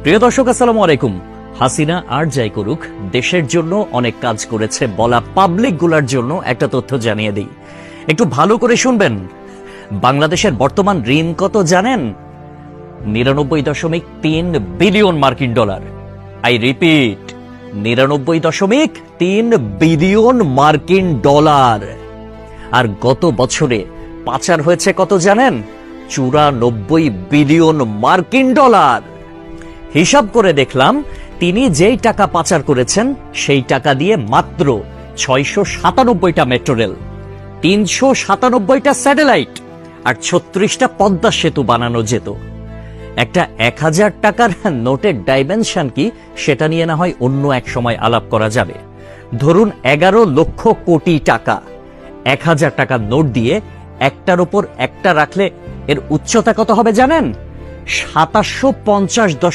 প্রিয় দর্শক, আসসালামু আলাইকুম। হাসিনা আর যাই করুক, দেশের জন্য অনেক কাজ করেছে বলা পাবলিক গুলার জন্য একটা তথ্য জানিয়ে দিই, একটু ভালো করে শুনবেন। বাংলাদেশের বর্তমান ঋণ কত জানেন? 99.3 বিলিয়ন মার্কিন ডলার। আই রিপিট, 99.3 বিলিয়ন মার্কিন ডলার। আর গত বছরে পাচার হয়েছে কত জানেন? 94 বিলিয়ন মার্কিন ডলার। হিসাব করে দেখলাম, তিনি যেই টাকা পাচার করেছেন সেই টাকা দিয়ে মাত্র 697টা মেট্রো রেল, 397টা স্যাটেলাইট আর 36টা পদ্মা সেতু বানানো যেত। একটা 1000 টাকার নোটের ডাইমেনশন কি, সেটা নিয়ে না হয় অন্য এক সময় আলাপ করা যাবে। ধরুন 11 লক্ষ কোটি টাকা 1000 টাকার নোট দিয়ে একটার উপর একটা রাখলে এর উচ্চতা কত হবে জানেন? 2750